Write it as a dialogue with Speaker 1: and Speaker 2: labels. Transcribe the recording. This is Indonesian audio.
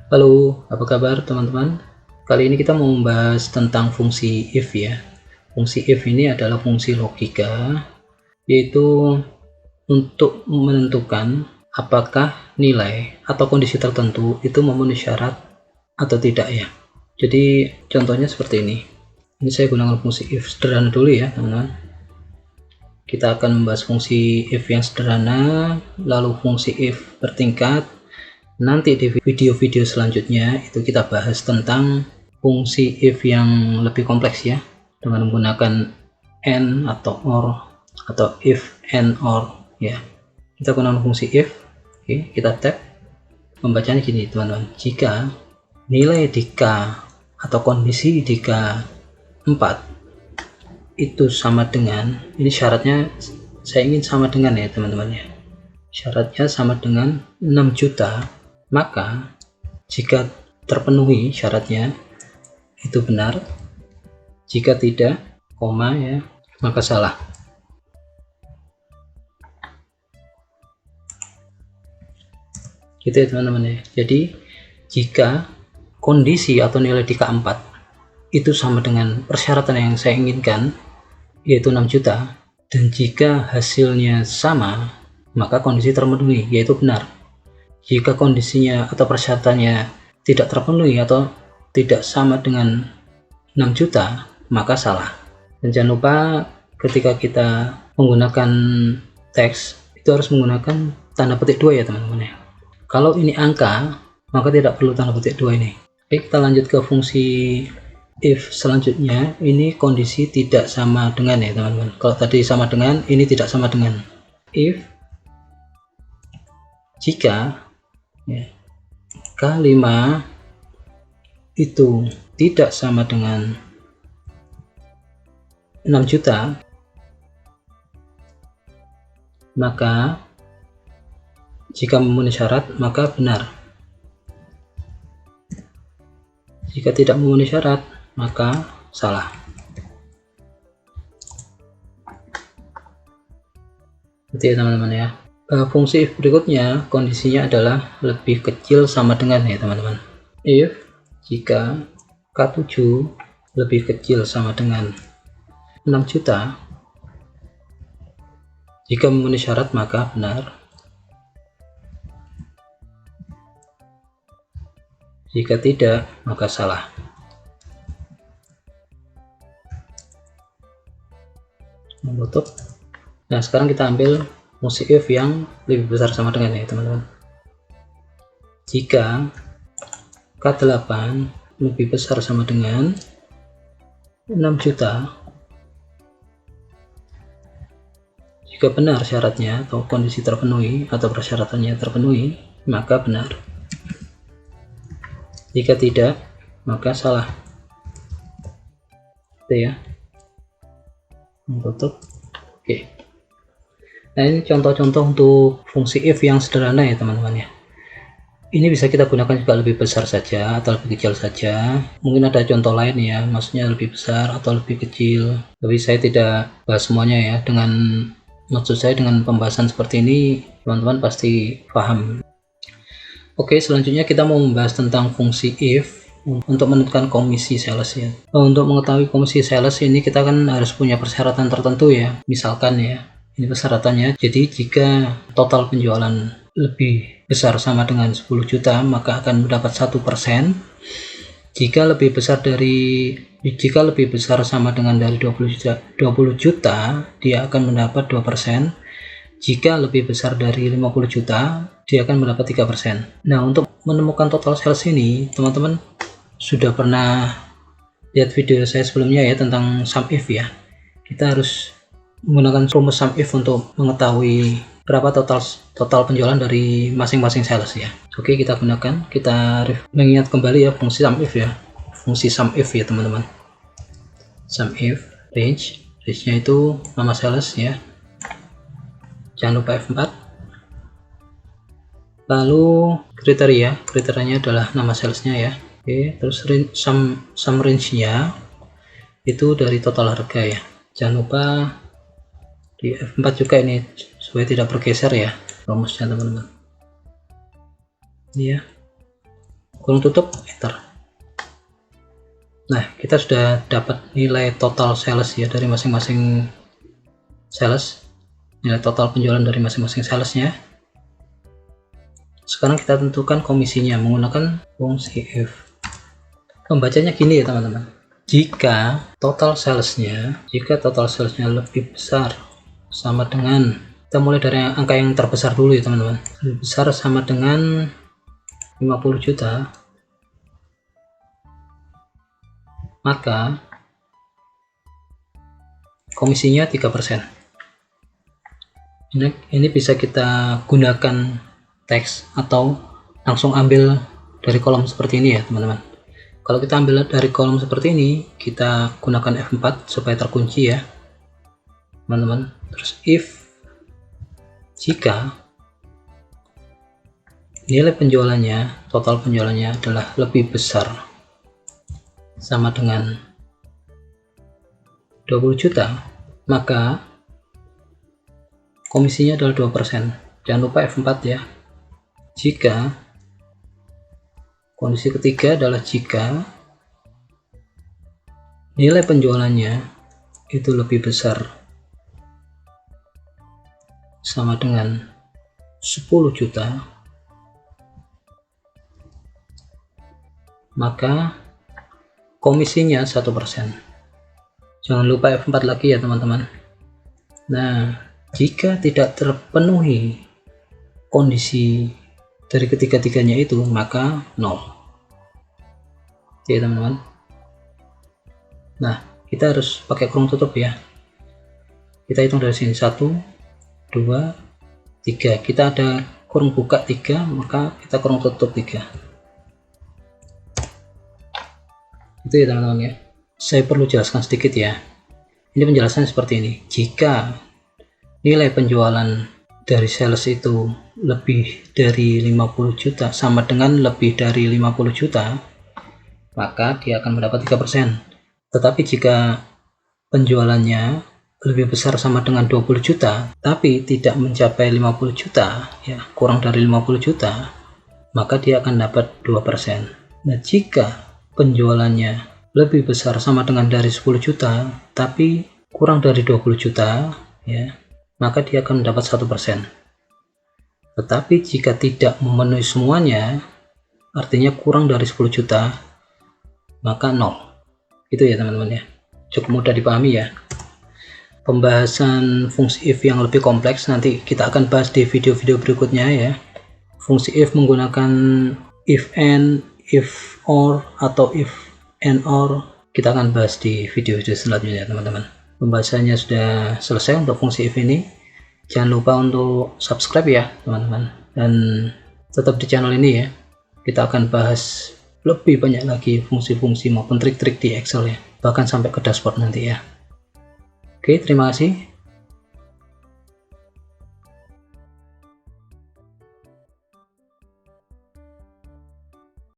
Speaker 1: Halo, apa kabar teman-teman? Kali ini kita mau membahas tentang fungsi if ya. Fungsi if ini adalah fungsi logika, yaitu untuk menentukan apakah nilai atau kondisi tertentu itu memenuhi syarat atau tidak ya. Jadi contohnya seperti ini. Ini saya gunakan fungsi if sederhana dulu ya teman-teman. Kita akan membahas fungsi if yang sederhana, lalu fungsi if bertingkat. Nanti di video-video selanjutnya itu kita bahas tentang fungsi if yang lebih kompleks ya, dengan menggunakan and atau or atau if and or ya. Kita gunakan fungsi if. Oke, kita tab. Membacanya gini teman-teman, jika nilai di K atau kondisi di K 4 itu sama dengan, ini syaratnya saya ingin sama dengan ya teman-teman ya, syaratnya sama dengan 6 juta, maka jika terpenuhi syaratnya itu benar, jika tidak, koma ya, maka salah. Gitu ya teman-teman ya. Jadi jika kondisi atau nilai di K4 itu sama dengan persyaratan yang saya inginkan, yaitu 6 juta, dan jika hasilnya sama, maka kondisi terpenuhi, yaitu benar. Jika kondisinya atau persyaratannya tidak terpenuhi atau tidak sama dengan 6 juta, maka salah. Dan jangan lupa ketika kita menggunakan teks, itu harus menggunakan tanda petik 2 ya teman-teman ya. Kalau ini angka, maka tidak perlu tanda petik 2 ini. Oke, kita lanjut ke fungsi if selanjutnya. Ini kondisi tidak sama dengan ya teman-teman. Kalau tadi sama dengan, ini tidak sama dengan. If jika ya, K5 itu tidak sama dengan 6 juta, maka jika memenuhi syarat maka benar. Jika tidak memenuhi syarat maka salah. Itu ya teman-teman ya. Fungsi if berikutnya kondisinya adalah lebih kecil sama dengan ya teman-teman. If jika K7 lebih kecil sama dengan 6 juta, jika memenuhi syarat maka benar. Jika tidak maka salah. Menutup. Nah sekarang kita ambil fungsi if yang lebih besar sama dengan ya teman-teman. Jika K8 lebih besar sama dengan 6 juta, jika benar syaratnya atau kondisi terpenuhi atau persyaratannya terpenuhi, maka benar. Jika tidak, maka salah. Itu ya. Tutup. Oke. Nah ini contoh-contoh untuk fungsi if yang sederhana ya teman-teman ya. Ini bisa kita gunakan juga lebih besar saja atau lebih kecil saja. Mungkin ada contoh lain ya, maksudnya lebih besar atau lebih kecil. Tapi saya tidak bahas semuanya ya. Maksud saya dengan pembahasan seperti ini teman-teman pasti paham. Oke, selanjutnya kita mau membahas tentang fungsi if untuk menentukan komisi sales ya. Untuk mengetahui komisi sales ini kita kan harus punya persyaratan tertentu ya. Misalkan ya, ini persyaratannya, jadi jika total penjualan lebih besar sama dengan 10 juta maka akan mendapat 1%. Jika lebih besar sama dengan dari 20 juta dia akan mendapat 2%. Jika lebih besar dari 50 juta dia akan mendapat 3%. Nah untuk menemukan total sales ini teman-teman sudah pernah lihat video saya sebelumnya ya tentang sum if ya. Kita harus menggunakan rumus sum if untuk mengetahui berapa total penjualan dari masing-masing sales ya. Oke, kita gunakan, kita mengingat kembali ya fungsi sum if ya. Fungsi sum if ya teman-teman. Sum if range-nya itu nama sales ya. Jangan lupa F4. Lalu kriterianya adalah nama salesnya ya. Oke, terus sum range-nya itu dari total harga ya. Jangan lupa di F4 juga ini supaya tidak bergeser ya rumusnya teman-teman. Ini ya. kurung tutup, enter. Nah, kita sudah dapat nilai total sales ya dari masing-masing sales, nilai total penjualan dari masing-masing salesnya. Sekarang kita tentukan komisinya menggunakan fungsi if. Membacanya gini ya teman-teman, jika total salesnya lebih besar sama dengan, kita mulai dari angka yang terbesar dulu ya teman-teman, lebih besar sama dengan 50 juta, maka komisinya 3%. Ini bisa kita gunakan teks atau langsung ambil dari kolom seperti ini ya teman-teman. Kalau kita ambil dari kolom seperti ini, kita gunakan F4 supaya terkunci ya teman-teman. Terus if, jika nilai penjualannya, total penjualannya adalah lebih besar sama dengan 20 juta, maka komisinya adalah 2%. Jangan lupa F4 ya. Jika, kondisi ketiga adalah jika nilai penjualannya itu lebih besar sama dengan 10 juta, maka komisinya 1%. Jangan lupa F4 lagi ya teman-teman. Nah, jika tidak terpenuhi kondisi dari ketiga-tiganya itu, maka 0 ya teman-teman. Nah, kita harus pakai kurung tutup ya. Kita hitung dari sini 1, 2, 3. Kita ada kurung buka 3, maka kita kurung tutup 3. Itu ya teman-teman ya. Saya perlu jelaskan sedikit ya. Ini penjelasannya seperti ini. Jika nilai penjualan dari sales itu lebih dari 50 juta sama dengan lebih dari 50 juta, maka dia akan mendapat 3%. Tetapi jika penjualannya lebih besar sama dengan 20 juta tapi tidak mencapai 50 juta ya, kurang dari 50 juta, maka dia akan dapat 2%. Nah, jika penjualannya lebih besar sama dengan dari 10 juta tapi kurang dari 20 juta ya, maka dia akan mendapat 1%. Tetapi jika tidak memenuhi semuanya, artinya kurang dari 10 juta, maka 0. Itu ya teman-teman ya. Cukup mudah dipahami ya. Pembahasan fungsi if yang lebih kompleks nanti kita akan bahas di video-video berikutnya ya. Fungsi if menggunakan if and, if or, atau if and or, kita akan bahas di video-video selanjutnya teman-teman. Pembahasannya sudah selesai untuk fungsi if ini. Jangan lupa untuk subscribe ya teman-teman, dan tetap di channel ini ya. Kita akan bahas lebih banyak lagi fungsi-fungsi maupun trik-trik di Excel ya, bahkan sampai ke dashboard nanti ya. Oke, terima kasih.